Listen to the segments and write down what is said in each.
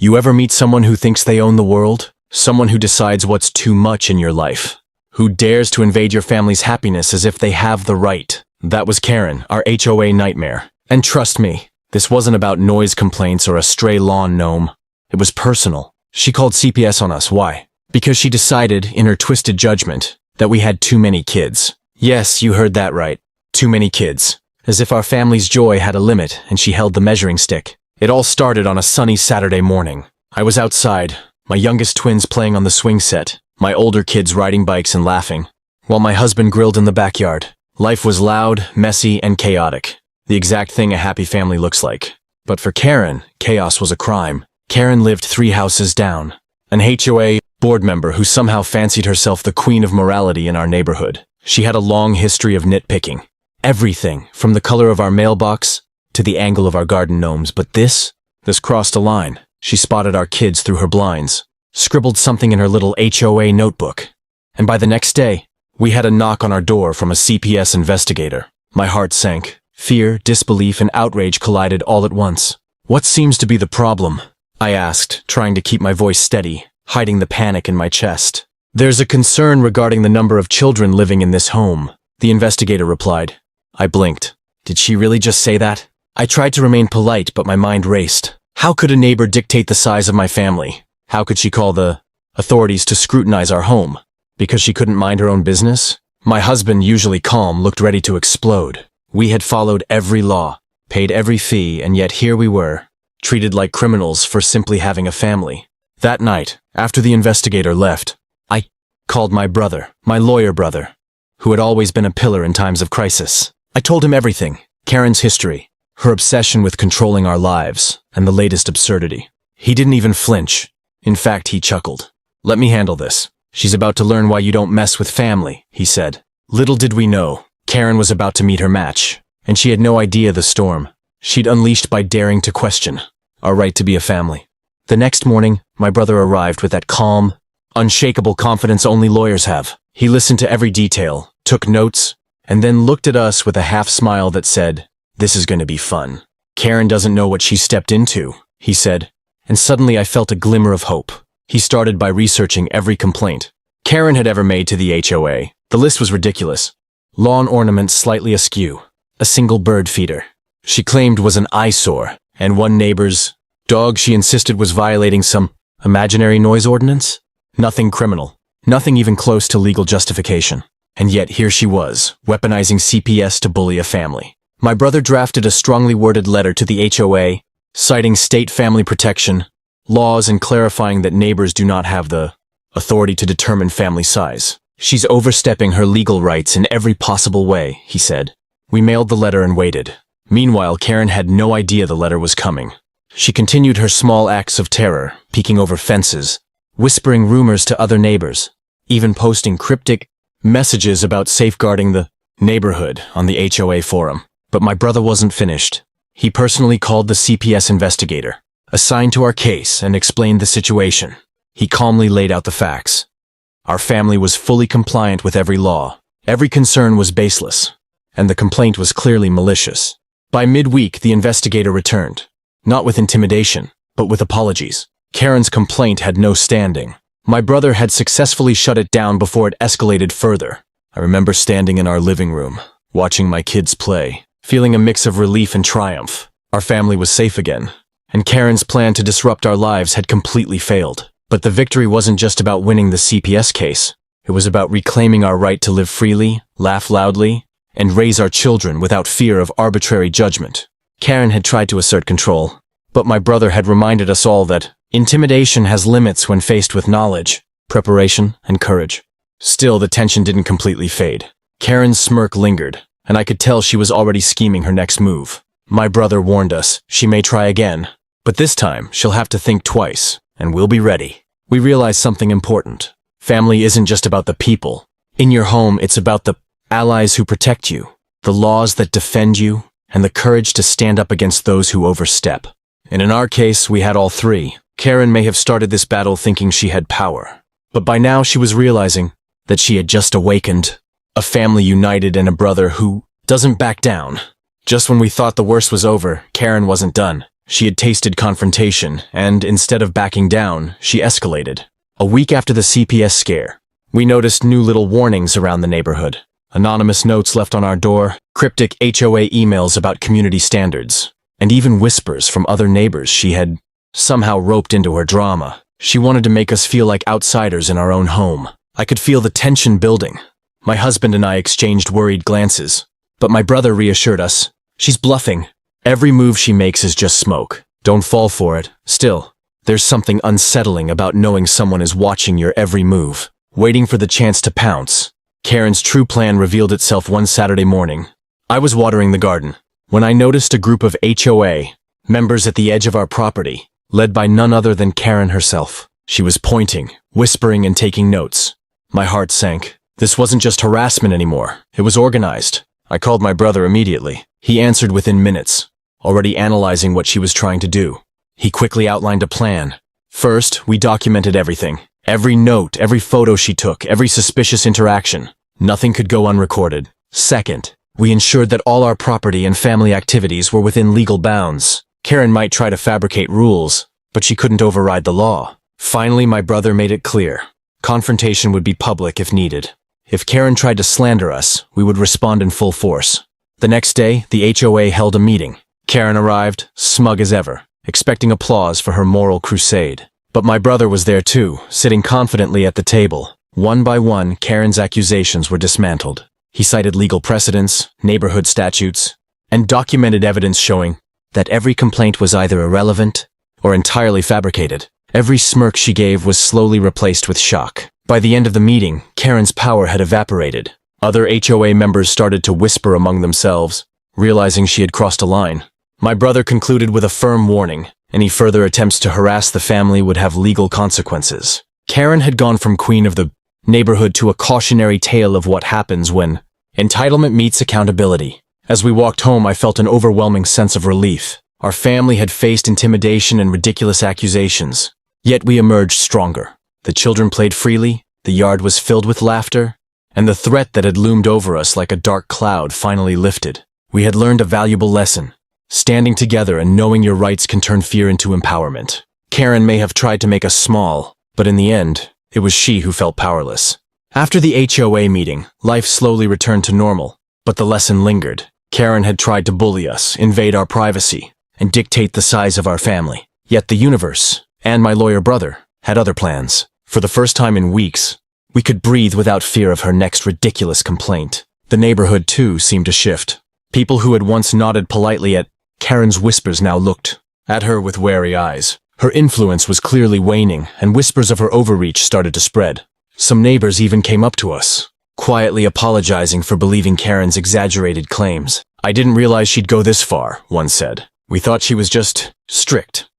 You ever meet someone who thinks they own the world? Someone who decides what's too much in your life? Who dares to invade your family's happiness as if they have the right? That was Karen, our HOA nightmare. And trust me, this wasn't about noise complaints or a stray lawn gnome. It was personal. She called CPS on us. Why? Because she decided, in her twisted judgment, that we had too many kids. Yes, you heard that right. Too many kids. As if our family's joy had a limit and she held the measuring stick. It all started on a sunny Saturday morning. I was outside, my youngest twins playing on the swing set, my older kids riding bikes and laughing, while my husband grilled in the backyard. Life was loud, messy, and chaotic. The exact thing a happy family looks like. But for Karen, chaos was a crime. Karen lived 3 houses down. An HOA board member who somehow fancied herself the queen of morality in our neighborhood. She had a long history of nitpicking. Everything, from the color of our mailbox to the angle of our garden gnomes. But this crossed a line. She spotted our kids through her blinds, scribbled something in her little HOA notebook. And by the next day, we had a knock on our door from a CPS investigator. My heart sank. Fear, disbelief, and outrage collided all at once. What seems to be the problem? I asked, trying to keep my voice steady, hiding the panic in my chest. There's a concern regarding the number of children living in this home, the investigator replied. I blinked. Did she really just say that? I tried to remain polite, but my mind raced. How could a neighbor dictate the size of my family? How could she call the authorities to scrutinize our home? Because she couldn't mind her own business? My husband, usually calm, looked ready to explode. We had followed every law, paid every fee, and yet here we were, treated like criminals for simply having a family. That night, after the investigator left, I called my brother, my lawyer brother, who had always been a pillar in times of crisis. I told him everything, Karen's history, her obsession with controlling our lives, and the latest absurdity. He didn't even flinch. In fact, he chuckled. Let me handle this. She's about to learn why you don't mess with family, he said. Little did we know, Karen was about to meet her match, and she had no idea the storm she'd unleashed by daring to question our right to be a family. The next morning, my brother arrived with that calm, unshakable confidence only lawyers have. He listened to every detail, took notes, and then looked at us with a half smile that said, "This is going to be fun. Karen doesn't know what she stepped into," he said, and suddenly I felt a glimmer of hope. He started by researching every complaint Karen had ever made to the HOA. The list was ridiculous. Lawn ornaments slightly askew, a single bird feeder she claimed was an eyesore, and one neighbor's dog she insisted was violating some imaginary noise ordinance. Nothing criminal, nothing even close to legal justification. And yet here she was, weaponizing CPS to bully a family. My brother drafted a strongly worded letter to the HOA, citing state family protection laws and clarifying that neighbors do not have the authority to determine family size. She's overstepping her legal rights in every possible way, he said. We mailed the letter and waited. Meanwhile, Karen had no idea the letter was coming. She continued her small acts of terror, peeking over fences, whispering rumors to other neighbors, even posting cryptic messages about safeguarding the neighborhood on the HOA forum. But my brother wasn't finished. He personally called the CPS investigator, assigned to our case, and explained the situation. He calmly laid out the facts. Our family was fully compliant with every law. Every concern was baseless, and the complaint was clearly malicious. By midweek, the investigator returned, not with intimidation, but with apologies. Karen's complaint had no standing. My brother had successfully shut it down before it escalated further. I remember standing in our living room, watching my kids play, feeling a mix of relief and triumph. Our family was safe again, and Karen's plan to disrupt our lives had completely failed. But the victory wasn't just about winning the CPS case. It was about reclaiming our right to live freely, laugh loudly, and raise our children without fear of arbitrary judgment. Karen had tried to assert control, but my brother had reminded us all that intimidation has limits when faced with knowledge, preparation, and courage. Still, the tension didn't completely fade. Karen's smirk lingered, and I could tell she was already scheming her next move. My brother warned us she may try again, but this time she'll have to think twice, and we'll be ready. We realized something important. Family isn't just about the people. In your home, it's about the allies who protect you, the laws that defend you, and the courage to stand up against those who overstep. And in our case, we had all three. Karen may have started this battle thinking she had power, but by now she was realizing that she had just awakened a family united and a brother who doesn't back down. Just when we thought the worst was over, Karen wasn't done. She had tasted confrontation, and instead of backing down, she escalated. A week after the CPS scare, we noticed new little warnings around the neighborhood. Anonymous notes left on our door, cryptic HOA emails about community standards, and even whispers from other neighbors she had somehow roped into her drama. She wanted to make us feel like outsiders in our own home. I could feel the tension building. My husband and I exchanged worried glances, but my brother reassured us. She's bluffing. Every move she makes is just smoke. Don't fall for it. Still, there's something unsettling about knowing someone is watching your every move, waiting for the chance to pounce. Karen's true plan revealed itself one Saturday morning. I was watering the garden when I noticed a group of HOA members at the edge of our property, led by none other than Karen herself. She was pointing, whispering, and taking notes. My heart sank. This wasn't just harassment anymore. It was organized. I called my brother immediately. He answered within minutes, already analyzing what she was trying to do. He quickly outlined a plan. First, we documented everything. Every note, every photo she took, every suspicious interaction. Nothing could go unrecorded. Second, we ensured that all our property and family activities were within legal bounds. Karen might try to fabricate rules, but she couldn't override the law. Finally, my brother made it clear. Confrontation would be public if needed. If Karen tried to slander us, we would respond in full force. The next day, the HOA held a meeting. Karen arrived, smug as ever, expecting applause for her moral crusade. But my brother was there too, sitting confidently at the table. One by one, Karen's accusations were dismantled. He cited legal precedents, neighborhood statutes, and documented evidence showing that every complaint was either irrelevant or entirely fabricated. Every smirk she gave was slowly replaced with shock. By the end of the meeting, Karen's power had evaporated. Other HOA members started to whisper among themselves, realizing she had crossed a line. My brother concluded with a firm warning. Any further attempts to harass the family would have legal consequences. Karen had gone from queen of the neighborhood to a cautionary tale of what happens when entitlement meets accountability. As we walked home, I felt an overwhelming sense of relief. Our family had faced intimidation and ridiculous accusations, yet we emerged stronger. The children played freely, the yard was filled with laughter, and the threat that had loomed over us like a dark cloud finally lifted. We had learned a valuable lesson. Standing together and knowing your rights can turn fear into empowerment. Karen may have tried to make us small, but in the end, it was she who felt powerless. After the HOA meeting, life slowly returned to normal, but the lesson lingered. Karen had tried to bully us, invade our privacy, and dictate the size of our family. Yet the universe, and my lawyer brother, had other plans. For the first time in weeks, we could breathe without fear of her next ridiculous complaint. The neighborhood, too, seemed to shift. People who had once nodded politely at Karen's whispers now looked at her with wary eyes. Her influence was clearly waning, and whispers of her overreach started to spread. Some neighbors even came up to us, quietly apologizing for believing Karen's exaggerated claims. "I didn't realize she'd go this far," one said. "We thought she was just strict."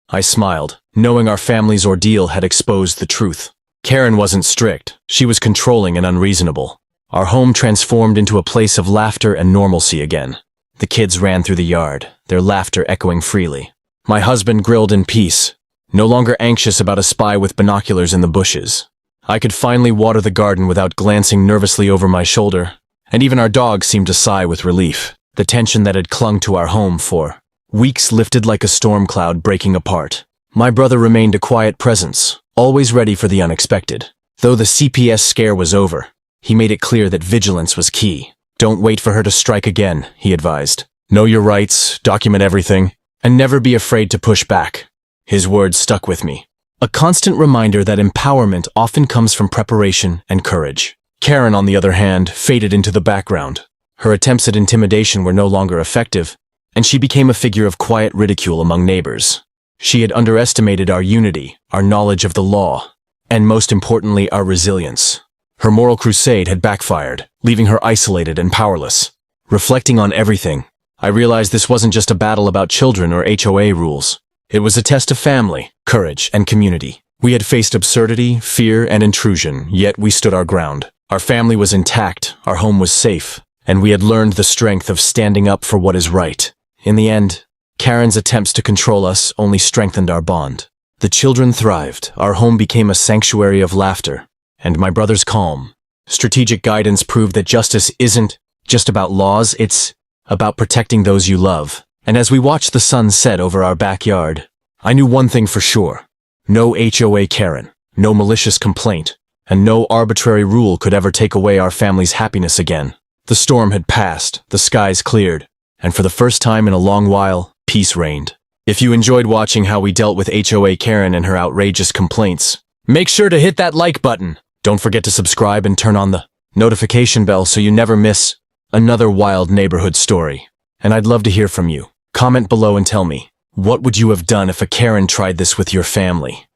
I smiled, knowing our family's ordeal had exposed the truth. Karen wasn't strict. She was controlling and unreasonable. Our home transformed into a place of laughter and normalcy again. The kids ran through the yard, their laughter echoing freely. My husband grilled in peace, no longer anxious about a spy with binoculars in the bushes. I could finally water the garden without glancing nervously over my shoulder, and even our dog seemed to sigh with relief. The tension that had clung to our home for weeks lifted like a storm cloud breaking apart. My brother remained a quiet presence, always ready for the unexpected. Though the CPS scare was over, he made it clear that vigilance was key. "Don't wait for her to strike again," he advised. "Know your rights, document everything, and never be afraid to push back." His words stuck with me. A constant reminder that empowerment often comes from preparation and courage. Karen, on the other hand, faded into the background. Her attempts at intimidation were no longer effective, and she became a figure of quiet ridicule among neighbors. She had underestimated our unity, our knowledge of the law, and most importantly, our resilience. Her moral crusade had backfired, leaving her isolated and powerless. Reflecting on everything, I realized this wasn't just a battle about children or HOA rules. It was a test of family, courage, and community. We had faced absurdity, fear, and intrusion, yet we stood our ground. Our family was intact, our home was safe, and we had learned the strength of standing up for what is right. In the end, Karen's attempts to control us only strengthened our bond. The children thrived, our home became a sanctuary of laughter, and my brother's calm, strategic guidance proved that justice isn't just about laws, it's about protecting those you love. And as we watched the sun set over our backyard, I knew one thing for sure. No HOA Karen, no malicious complaint, and no arbitrary rule could ever take away our family's happiness again. The storm had passed, the skies cleared, and for the first time in a long while, peace reigned. If you enjoyed watching how we dealt with HOA Karen and her outrageous complaints, make sure to hit that like button. Don't forget to subscribe and turn on the notification bell so you never miss another wild neighborhood story. And I'd love to hear from you. Comment below and tell me, what would you have done if a Karen tried this with your family?